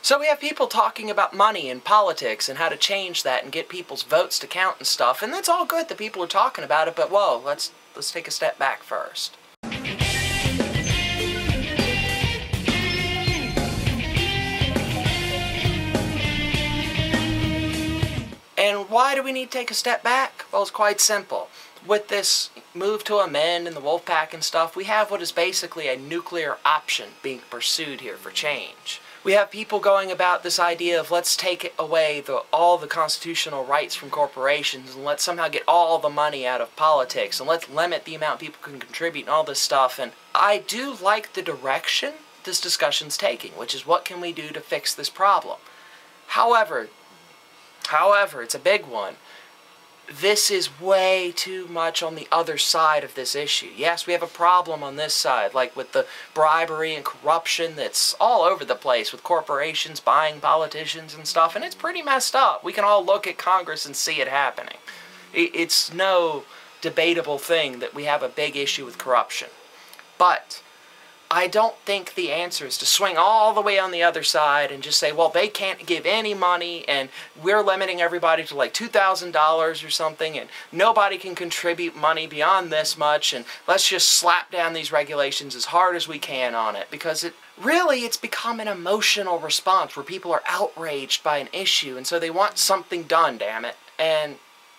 So we have people talking about money and politics and how to change that and get people's votes to count and stuff, and that's all good that people are talking about it, but whoa, let's take a step back first. And why do we need to take a step back? Well, it's quite simple. With this move to amend and the Wolfpack and stuff, we have what is basically a nuclear option being pursued here for change. We have people going about this idea of let's take away all the constitutional rights from corporations and let's somehow get all the money out of politics and let's limit the amount people can contribute and all this stuff. And I do like the direction this discussion's taking, which is what can we do to fix this problem. However, it's a big one. This is way too much on the other side of this issue. Yes, we have a problem on this side, like with the bribery and corruption that's all over the place with corporations buying politicians and stuff, and it's pretty messed up. We can all look at Congress and see it happening. It's no debatable thing that we have a big issue with corruption. But I don't think the answer is to swing all the way on the other side and just say, well, they can't give any money and we're limiting everybody to like $2,000 or something and nobody can contribute money beyond this much and let's just slap down these regulations as hard as we can on it, because it's become an emotional response where people are outraged by an issue and so they want something done, damn it. And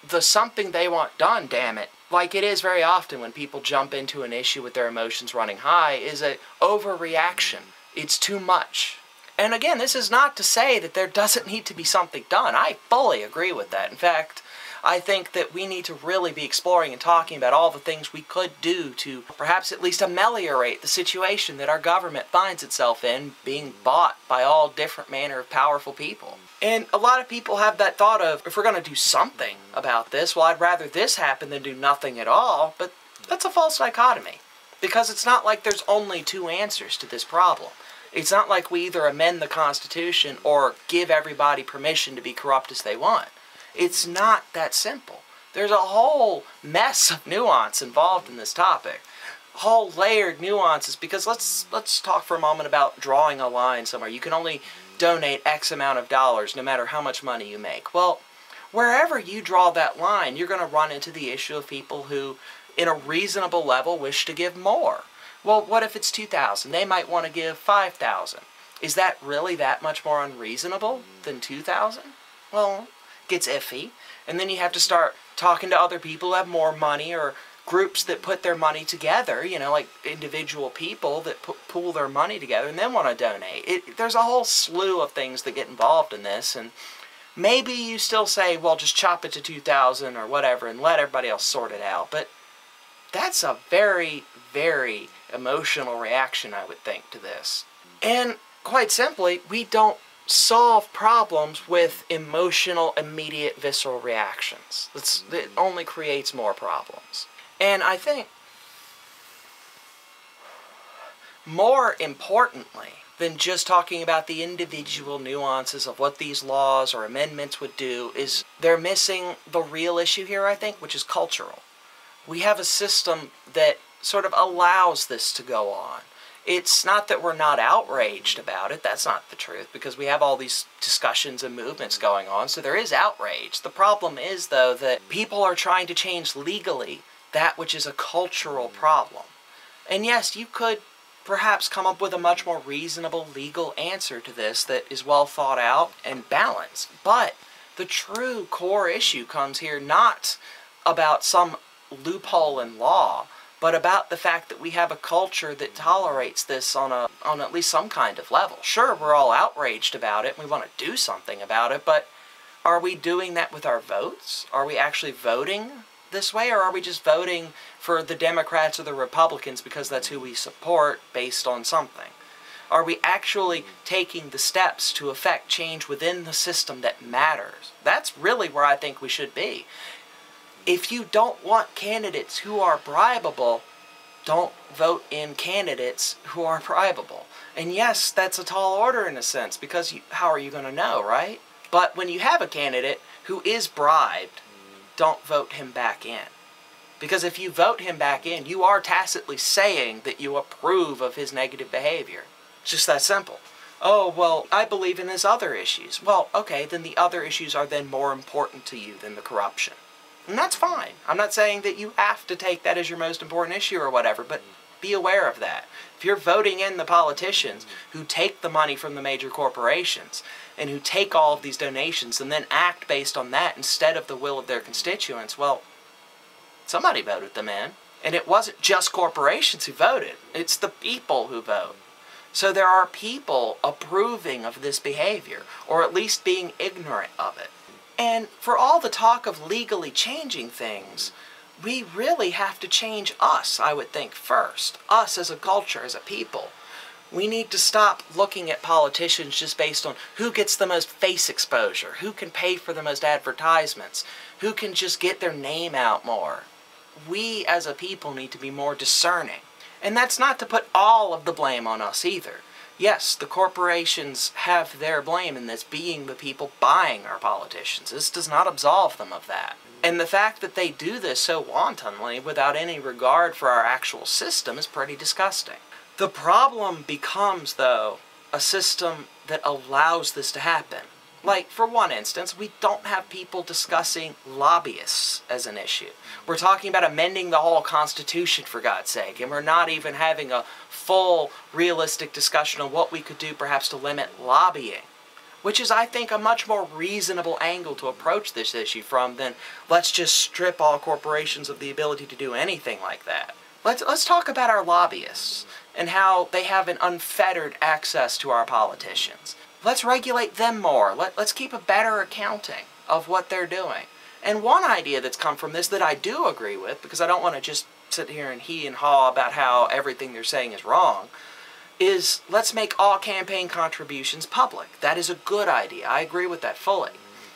the something they want done, damn it, like it is very often when people jump into an issue with their emotions running high, is an overreaction. It's too much. And again, this is not to say that there doesn't need to be something done. I fully agree with that. In fact, I think that we need to really be exploring and talking about all the things we could do to perhaps at least ameliorate the situation that our government finds itself in, being bought by all different manner of powerful people. And a lot of people have that thought of, if we're going to do something about this, well, I'd rather this happen than do nothing at all, but that's a false dichotomy. Because it's not like there's only two answers to this problem. It's not like we either amend the Constitution or give everybody permission to be corrupt as they want. It's not that simple. There's a whole mess of nuance involved in this topic. Whole layered nuances, because let's talk for a moment about drawing a line somewhere. You can only donate X amount of dollars no matter how much money you make. Well, wherever you draw that line, you're going to run into the issue of people who, in a reasonable level, wish to give more. Well, what if it's $2,000? They might want to give $5,000. Is that really that much more unreasonable than $2,000? Well, it gets iffy. And then you have to start talking to other people who have more money, or groups that put their money together, you know, like individual people that pool their money together and then want to donate. There's a whole slew of things that get involved in this, and maybe you still say, well, just chop it to $2,000 or whatever and let everybody else sort it out. But that's a very, very emotional reaction, I would think, to this. And quite simply, we don't solve problems with emotional, immediate, visceral reactions. It only creates more problems. And I think, more importantly than just talking about the individual nuances of what these laws or amendments would do, is they're missing the real issue here, I think, which is cultural. We have a system that sort of allows this to go on. It's not that we're not outraged about it. That's not the truth, because we have all these discussions and movements going on, so there is outrage. The problem is, though, that people are trying to change legally that which is a cultural problem. And yes, you could perhaps come up with a much more reasonable legal answer to this that is well thought out and balanced. But the true core issue comes here not about some loophole in law, but about the fact that we have a culture that tolerates this on at least some kind of level. Sure, we're all outraged about it, and we want to do something about it, but are we doing that with our votes? Are we actually voting this way, or are we just voting for the Democrats or the Republicans because that's who we support based on something? Are we actually taking the steps to effect change within the system that matters? That's really where I think we should be. If you don't want candidates who are bribable, don't vote in candidates who are bribable. And yes, that's a tall order in a sense, because how are you going to know, right? But when you have a candidate who is bribed, don't vote him back in. Because if you vote him back in, you are tacitly saying that you approve of his negative behavior. It's just that simple. oh, well, I believe in his other issues. Well, okay, then the other issues are then more important to you than the corruption. And that's fine. I'm not saying that you have to take that as your most important issue or whatever, but be aware of that. If you're voting in the politicians who take the money from the major corporations and who take all of these donations and then act based on that instead of the will of their constituents, well, somebody voted them in. And it wasn't just corporations who voted. It's the people who vote. So there are people approving of this behavior, or at least being ignorant of it. And for all the talk of legally changing things, we really have to change us, I would think, first. Us as a culture, as a people. We need to stop looking at politicians just based on who gets the most face exposure, who can pay for the most advertisements, who can just get their name out more. We as a people need to be more discerning. And that's not to put all of the blame on us either. Yes, the corporations have their blame in this, being the people buying our politicians. This does not absolve them of that. And the fact that they do this so wantonly without any regard for our actual system is pretty disgusting. The problem becomes, though, a system that allows this to happen. Like, for one instance, we don't have people discussing lobbyists as an issue. We're talking about amending the whole Constitution, for God's sake, and we're not even having a full, realistic discussion on what we could do perhaps to limit lobbying. Which is, I think, a much more reasonable angle to approach this issue from than let's just strip all corporations of the ability to do anything like that. Let's talk about our lobbyists and how they have an unfettered access to our politicians. Let's regulate them more. Let's keep a better accounting of what they're doing. And one idea that's come from this that I do agree with, because I don't want to just sit here and hee and haw about how everything they're saying is wrong, is let's make all campaign contributions public. That is a good idea. I agree with that fully.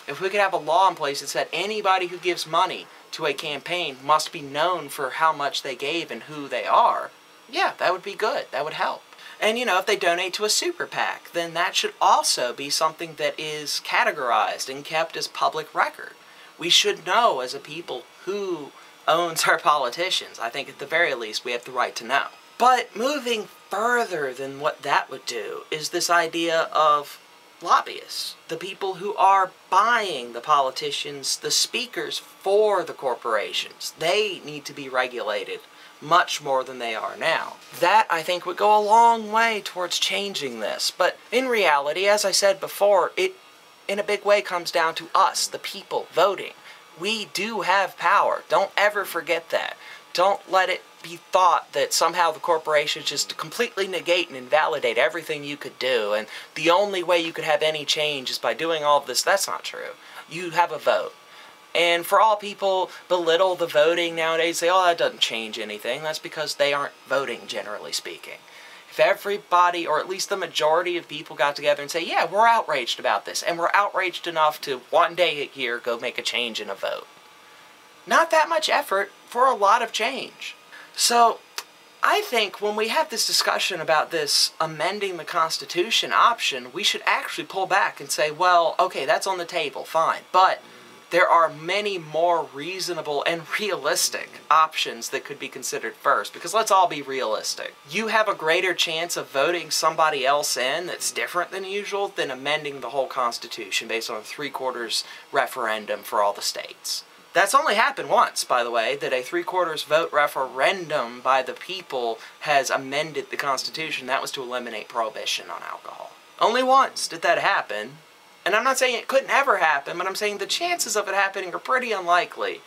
If we could have a law in place that said anybody who gives money to a campaign must be known for how much they gave and who they are, yeah, that would be good. That would help. And, you know, if they donate to a super PAC, then that should also be something that is categorized and kept as public record. We should know as a people who owns our politicians. I think at the very least we have the right to know. But moving further than what that would do is this idea of lobbyists, the people who are buying the politicians, the speakers for the corporations. They need to be regulated much more than they are now. That, I think, would go a long way towards changing this. But in reality, as I said before, it in a big way comes down to us, the people, voting. We do have power. Don't ever forget that. Don't let it be thought that somehow the corporations just completely negate and invalidate everything you could do, and the only way you could have any change is by doing all of this. That's not true. You have a vote. And for all people belittle the voting nowadays, say, oh, that doesn't change anything. That's because they aren't voting, generally speaking. If everybody, or at least the majority of people, got together and say, yeah, we're outraged about this, and we're outraged enough to one day a year go make a change in a vote. Not that much effort for a lot of change. So, I think when we have this discussion about this amending the Constitution option, we should actually pull back and say, well, okay, that's on the table, fine, but there are many more reasonable and realistic options that could be considered first, because let's all be realistic. You have a greater chance of voting somebody else in that's different than usual than amending the whole Constitution based on a 3/4 referendum for all the states. That's only happened once, by the way, that a 3/4 vote referendum by the people has amended the Constitution. That was to eliminate prohibition on alcohol. Only once did that happen. And I'm not saying it couldn't ever happen, but I'm saying the chances of it happening are pretty unlikely.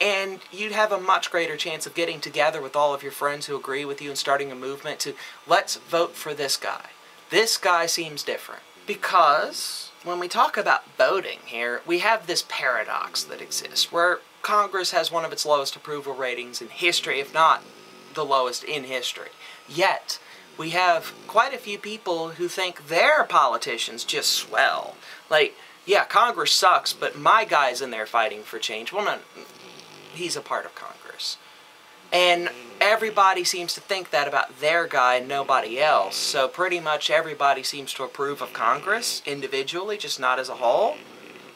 And you'd have a much greater chance of getting together with all of your friends who agree with you and starting a movement to, let's vote for this guy. This guy seems different. Because when we talk about voting here, we have this paradox that exists, where Congress has one of its lowest approval ratings in history, if not the lowest in history. Yet, we have quite a few people who think their politicians just swell. Like, yeah, Congress sucks, but my guy's in there fighting for change. Well, no, he's a part of Congress. And everybody seems to think that about their guy and nobody else. So pretty much everybody seems to approve of Congress individually, just not as a whole.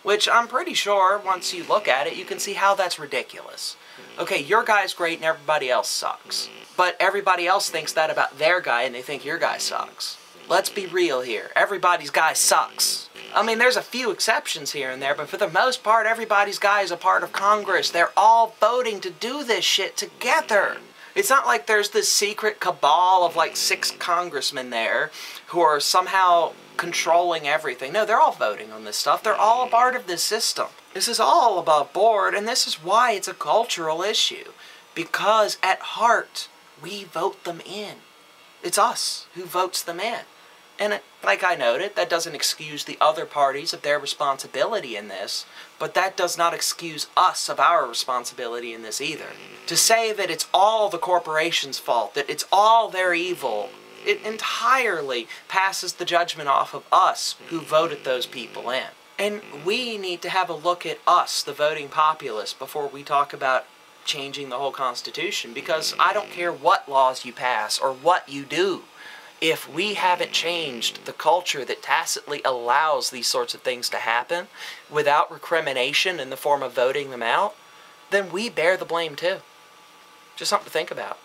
Which I'm pretty sure, once you look at it, you can see how that's ridiculous. Okay, your guy's great and everybody else sucks. But everybody else thinks that about their guy and they think your guy sucks. let's be real here. Everybody's guy sucks. I mean, there's a few exceptions here and there, but for the most part, everybody's guy is a part of Congress. They're all voting to do this shit together. It's not like there's this secret cabal of like 6 congressmen there who are somehow controlling everything. No, they're all voting on this stuff. They're all a part of this system. This is all above board, and this is why it's a cultural issue. Because at heart, we vote them in. It's us who votes them in. And like I noted, that doesn't excuse the other parties of their responsibility in this, but that does not excuse us of our responsibility in this either. To say that it's all the corporation's fault, that it's all their evil, it entirely passes the judgment off of us who voted those people in. And we need to have a look at us, the voting populace, before we talk about changing the whole Constitution, because I don't care what laws you pass or what you do. If we haven't changed the culture that tacitly allows these sorts of things to happen without recrimination in the form of voting them out, then we bear the blame too. Just something to think about.